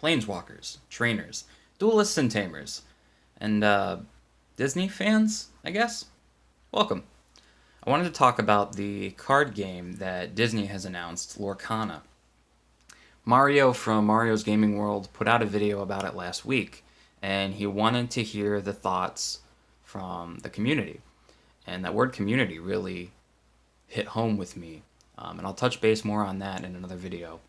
planeswalkers, trainers, duelists and tamers, and Disney fans, I guess. Welcome. I wanted to talk about the card game that Disney has announced, Lorcana. Mario from Mario's Gaming World put out a video about it last week, and he wanted to hear the thoughts from the community. And that word community really hit home with me. And I'll touch base more on that in another video.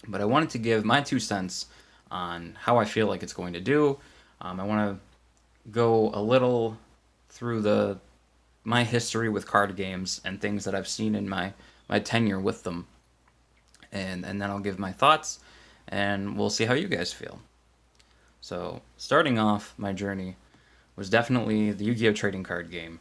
But I wanted to give my 2 cents on how I feel like it's going to do. I want to go a little through my history with card games and things that I've seen in my tenure with them. And then I'll give my thoughts, and we'll see how you guys feel. So, starting off my journey was definitely the YuGiOh trading card game.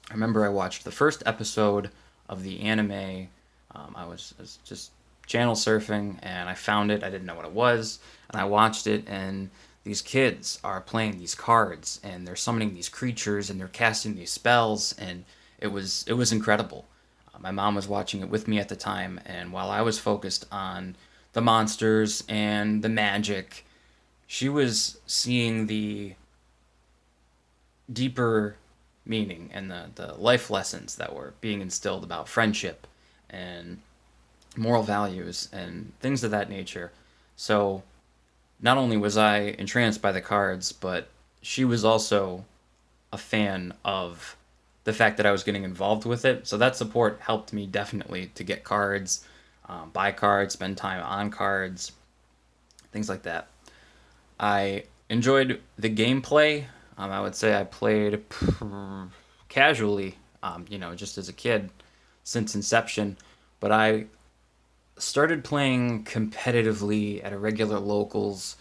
I remember I watched the first episode of the anime. I was just channel surfing, and I found it. I didn't know what it was, and I watched it, and these kids are playing these cards, and they're summoning these creatures, and they're casting these spells, and it was incredible. My mom was watching it with me at the time, and while I was focused on the monsters and the magic, she was seeing the deeper meaning and the life lessons that were being instilled about friendship and moral values and things of that nature. So not only was I entranced by the cards, but she was also a fan of the fact that I was getting involved with it. So that support helped me definitely to get cards, buy cards, spend time on cards, things like that. I enjoyed the gameplay. I would say I played casually, just as a kid since inception. But I started playing competitively at a regular locals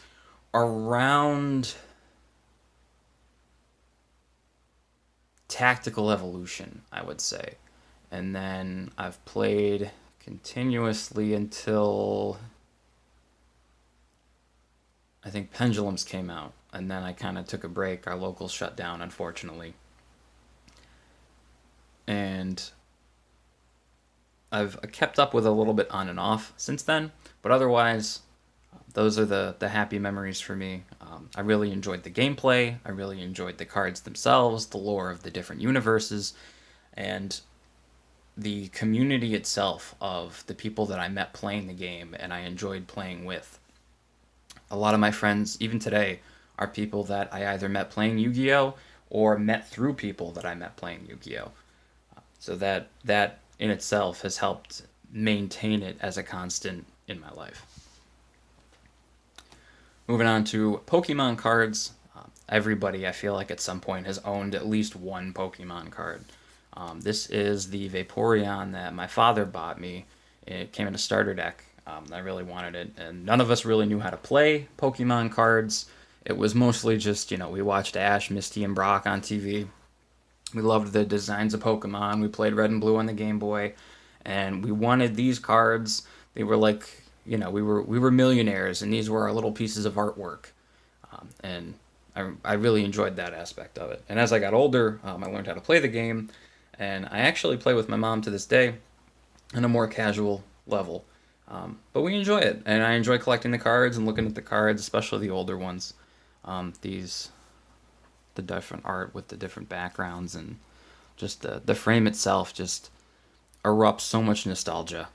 around Tactical Evolution, I would say. And then I've played continuously until I think Pendulums came out. And then I kind of took a break. Our locals shut down, unfortunately. And I've kept up with a little bit on and off since then. But otherwise, those are the happy memories for me. I really enjoyed the gameplay. I really enjoyed the cards themselves, the lore of the different universes, and the community itself of the people that I met playing the game and I enjoyed playing with. A lot of my friends, even today, are people that I either met playing Yu-Gi-Oh! Or met through people that I met playing Yu-Gi-Oh! So that in itself has helped maintain it as a constant in my life. Moving on to Pokemon cards. Everybody, I feel like at some point, has owned at least one Pokemon card. This is the Vaporeon that my father bought me. It came in a starter deck. I really wanted it, and none of us really knew how to play Pokemon cards. It was mostly just, we watched Ash, Misty, and Brock on TV. We loved the designs of Pokemon. We played Red and Blue on the Game Boy, and we wanted these cards. They were like, we were millionaires, and these were our little pieces of artwork. And I really enjoyed that aspect of it. And as I got older, I learned how to play the game, and I actually play with my mom to this day on a more casual level. But we enjoy it, and I enjoy collecting the cards and looking at the cards, especially the older ones. The different art with the different backgrounds, and just the frame itself just erupts so much nostalgia.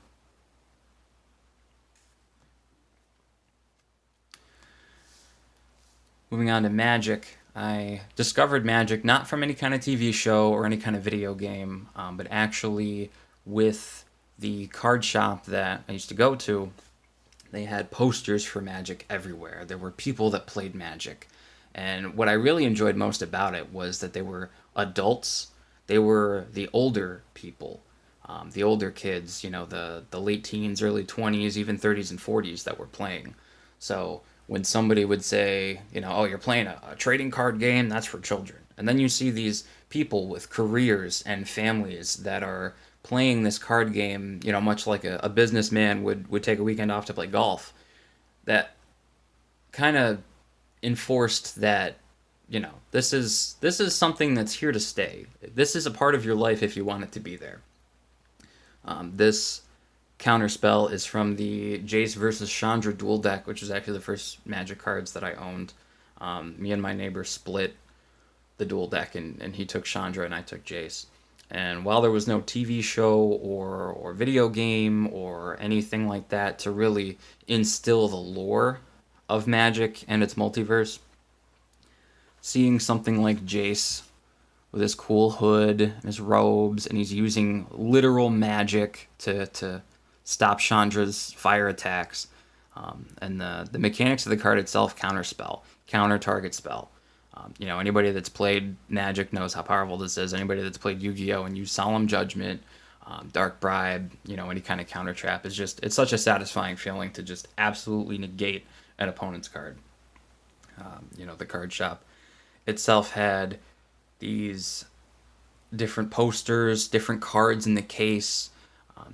Moving on to Magic, I discovered Magic not from any kind of TV show or any kind of video game, but actually with the card shop that I used to go to. They had posters for Magic everywhere. There were people that played Magic. And what I really enjoyed most about it was that they were adults. They were the older people, the older kids, the late teens, early 20s, even 30s and 40s that were playing. So when somebody would say, oh, you're playing a trading card game, that's for children. And then you see these people with careers and families that are playing this card game, much like a businessman would take a weekend off to play golf. That kind of enforced that, this is something that's here to stay. This is a part of your life if you want it to be there. This counterspell is from the Jace versus Chandra duel deck, which was actually the first Magic cards that I owned. Me and my neighbor split the duel deck, and he took Chandra and I took Jace. And while there was no TV show or video game or anything like that to really instill the lore of Magic and its multiverse, seeing something like Jace with his cool hood and his robes, and he's using literal magic to stop Chandra's fire attacks, and the mechanics of the card itself: counterspell, counter target spell. Anybody that's played Magic knows how powerful this is. Anybody that's played Yu-Gi-Oh! And used Solemn Judgment, Dark Bribe, any kind of counter trap it's such a satisfying feeling to just absolutely negate an opponent's card. The card shop itself had these different posters, different cards in the case,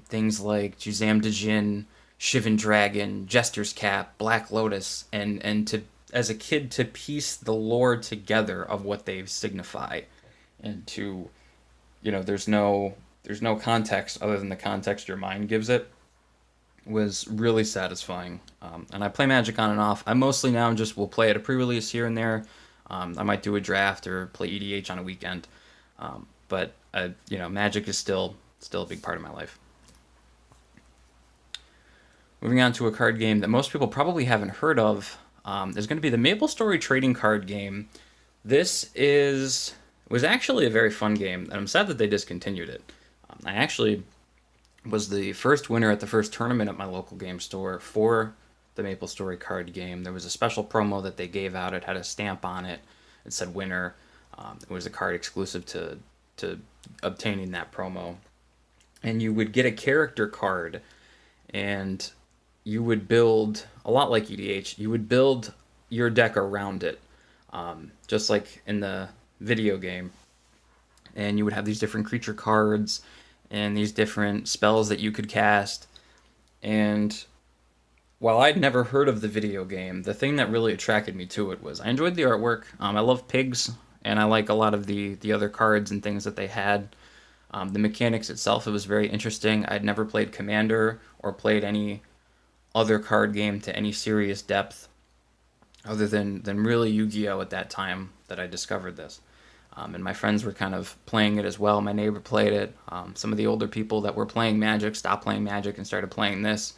things like Juzam Djinn, Shivan Dragon, Jester's Cap, Black Lotus, and to as a kid to piece the lore together of what they signify, and to, there's no context other than the context your mind gives it, was really satisfying. And I play Magic on and off. I mostly now just will play at a pre-release here and there. I might do a draft or play EDH on a weekend. But Magic is still a big part of my life. Moving on to a card game that most people probably haven't heard of, is going to be the MapleStory trading card game. This was actually a very fun game, and I'm sad that they discontinued it. I actually was the first winner at the first tournament at my local game store for the MapleStory card game. There was a special promo that they gave out. It had a stamp on it. It said winner. It was a card exclusive to obtaining that promo. And you would get a character card, and you would build, a lot like EDH, you would build your deck around it, just like in the video game. And you would have these different creature cards and these different spells that you could cast. And while I'd never heard of the video game, the thing that really attracted me to it was I enjoyed the artwork. I love pigs, and I like a lot of the other cards and things that they had. The mechanics itself, it was very interesting. I'd never played Commander or played any other card game to any serious depth other than really Yu-Gi-Oh! At that time that I discovered this. And my friends were kind of playing it as well. My neighbor played it. Some of the older people that were playing Magic stopped playing Magic and started playing this.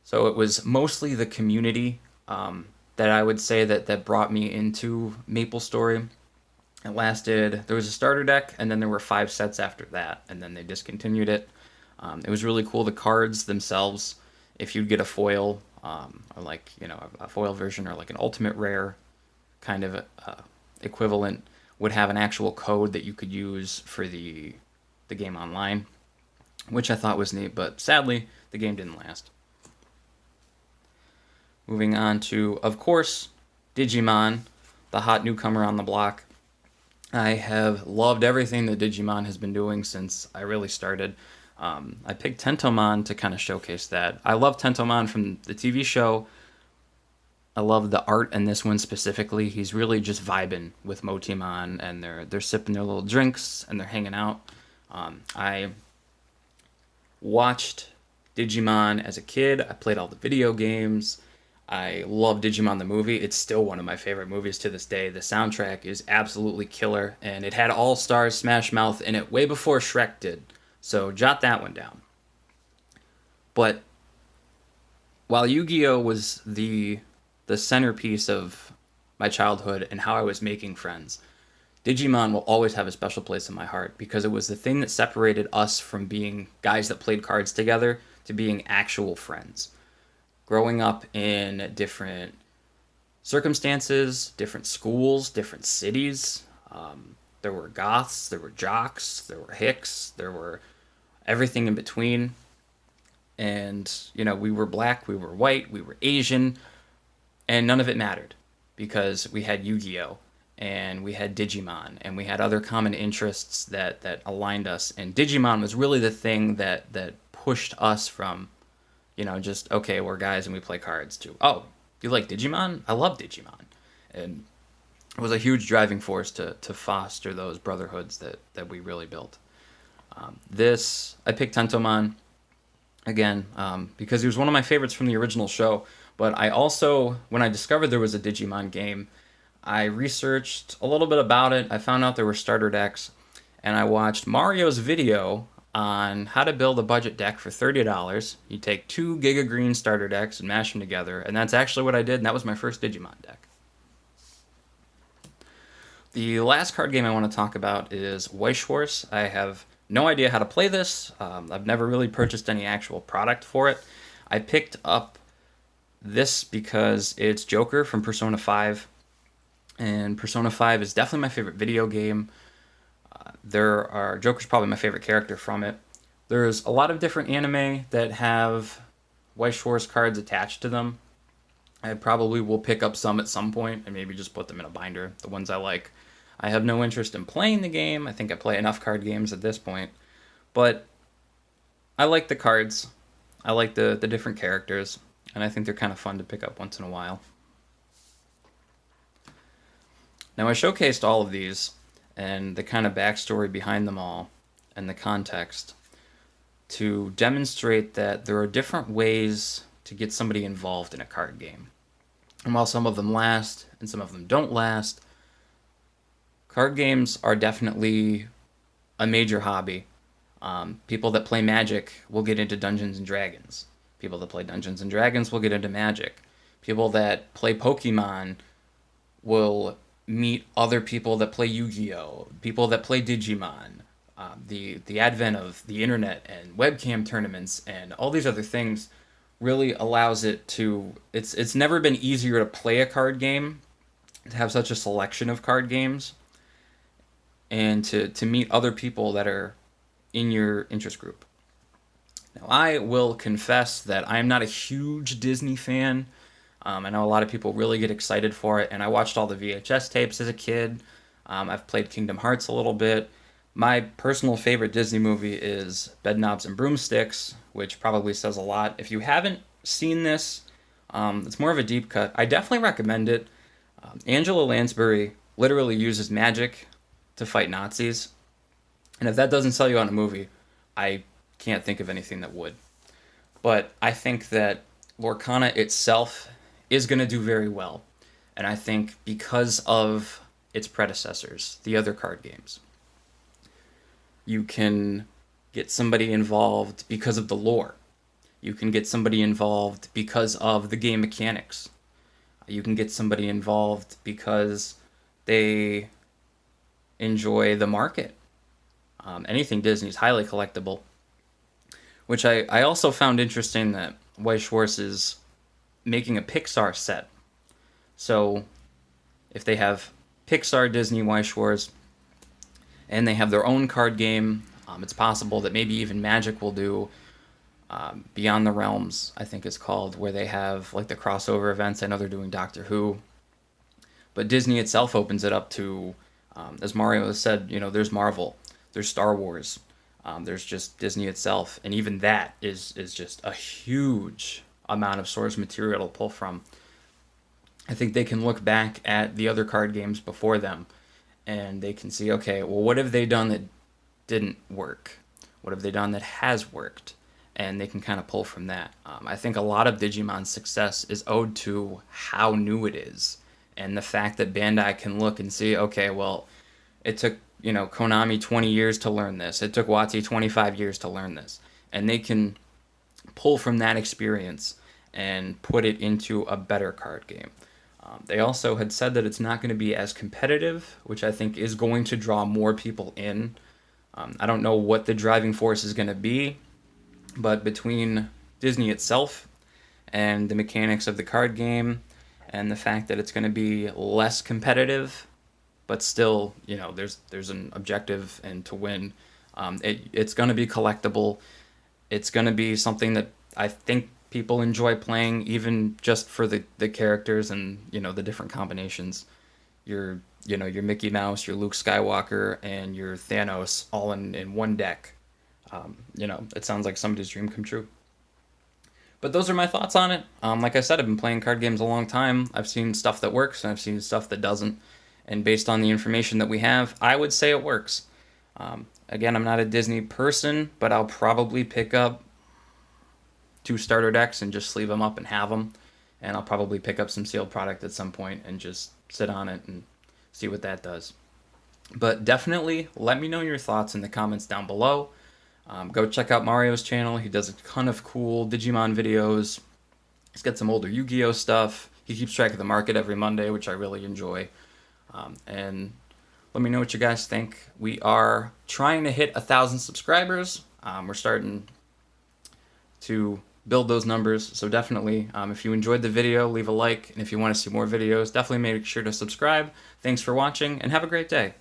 So it was mostly the community that I would say that brought me into MapleStory. It lasted, there was a starter deck, and then there were 5 sets after that, and then they discontinued it. It was really cool. The cards themselves, if you'd get a foil, or like, a foil version, or like an ultimate rare kind of equivalent, would have an actual code that you could use for the game online, which I thought was neat, but sadly, the game didn't last. Moving on to, of course, Digimon, the hot newcomer on the block. I have loved everything that Digimon has been doing since I really started. I picked Tentomon to kind of showcase that. I love Tentomon from the TV show. I love the art in this one specifically. He's really just vibing with Motimon, and they're sipping their little drinks, and they're hanging out. I watched Digimon as a kid. I played all the video games. I love Digimon the movie. It's still one of my favorite movies to this day. The soundtrack is absolutely killer, and it had All Stars Smash Mouth in it way before Shrek did. So jot that one down. But while Yu-Gi-Oh! Was the centerpiece of my childhood and how I was making friends, Digimon will always have a special place in my heart because it was the thing that separated us from being guys that played cards together to being actual friends. Growing up in different circumstances, different schools, different cities, there were goths, there were jocks, there were hicks, there were everything in between. And, we were black, we were white, we were Asian, and none of it mattered because we had Yu-Gi-Oh! And we had Digimon, and we had other common interests that aligned us. And Digimon was really the thing that pushed us from, just, okay, we're guys and we play cards, to, oh, you like Digimon? I love Digimon. And it was a huge driving force to foster those brotherhoods that we really built. I picked Tentomon. again, because he was one of my favorites from the original show. But I also, when I discovered there was a Digimon game, I researched a little bit about it. I found out there were starter decks, and I watched Mario's video on how to build a budget deck for $30. You take 2 Giga Green starter decks and mash them together, and that's actually what I did, and that was my first Digimon deck. The last card game I want to talk about is Weish Wars. I have no idea how to play this. I've never really purchased any actual product for it. I picked up this because it's Joker from Persona 5, and Persona 5 is definitely my favorite video game. Joker's probably my favorite character from it. There's a lot of different anime that have Weish Wars cards attached to them. I probably will pick up some at some point and maybe just put them in a binder, the ones I like. I have no interest in playing the game. I think I play enough card games at this point. But I like the cards. I like the different characters. And I think they're kind of fun to pick up once in a while. Now, I showcased all of these and the kind of backstory behind them all and the context to demonstrate that there are different ways to get somebody involved in a card game. And while some of them last and some of them don't last, card games are definitely a major hobby. People that play Magic will get into Dungeons and Dragons. People that play Dungeons and Dragons will get into Magic. People that play Pokemon will meet other people that play Yu-Gi-Oh! People that play Digimon. The advent of the internet and webcam tournaments and all these other things really allows it to... It's never been easier to play a card game, to have such a selection of card games, and to meet other people that are in your interest group. Now, I will confess that I am not a huge Disney fan. I know a lot of people really get excited for it, and I watched all the VHS tapes as a kid. I've played Kingdom Hearts a little bit. My personal favorite Disney movie is Bedknobs and Broomsticks, which probably says a lot. If you haven't seen this, it's more of a deep cut. I definitely recommend it. Angela Lansbury literally uses magic to fight Nazis. And if that doesn't sell you on a movie, I can't think of anything that would. But I think that Lorcana itself is going to do very well. And I think because of its predecessors, the other card games, you can get somebody involved because of the lore. You can get somebody involved because of the game mechanics. You can get somebody involved because they enjoy the market. Anything Disney is highly collectible. Which I also found interesting that Weish Wars is making a Pixar set. So if they have Pixar, Disney, Weish Wars, and they have their own card game, it's possible that maybe even Magic will do Beyond the Realms, I think it's called, where they have like the crossover events. I know they're doing Doctor Who. But Disney itself opens it up to, as Mario has said, there's Marvel, there's Star Wars, there's just Disney itself. And even that is just a huge amount of source material to pull from. I think they can look back at the other card games before them and they can see, okay, well, what have they done that didn't work? What have they done that has worked? And they can kind of pull from that. I think a lot of Digimon's success is owed to how new it is. And the fact that Bandai can look and see, okay, well, it took, Konami 20 years to learn this. It took WotC 25 years to learn this. And they can pull from that experience and put it into a better card game. They also had said that it's not going to be as competitive, which I think is going to draw more people in. I don't know what the driving force is going to be, but between Disney itself and the mechanics of the card game and the fact that it's going to be less competitive, but still, there's an objective and to win. It's going to be collectible. It's going to be something that I think people enjoy playing, even just for the characters and, the different combinations. Your Mickey Mouse, your Luke Skywalker, and your Thanos all in one deck. It sounds like somebody's dream come true. But those are my thoughts on it. Like I said, I've been playing card games a long time. I've seen stuff that works, and I've seen stuff that doesn't. And based on the information that we have, I would say it works. Again, I'm not a Disney person, but I'll probably pick up 2 starter decks and just sleeve them up and have them. And I'll probably pick up some sealed product at some point and just sit on it and see what that does. But definitely let me know your thoughts in the comments down below. Go check out Mario's channel. He does a ton of cool Digimon videos. He's got some older YuGiOh stuff. He keeps track of the market every Monday, which I really enjoy. And let me know what you guys think. We are trying to hit 1,000 subscribers. We're starting to build those numbers, so definitely, if you enjoyed the video, leave a like, and if you want to see more videos, definitely make sure to subscribe. Thanks for watching, and have a great day.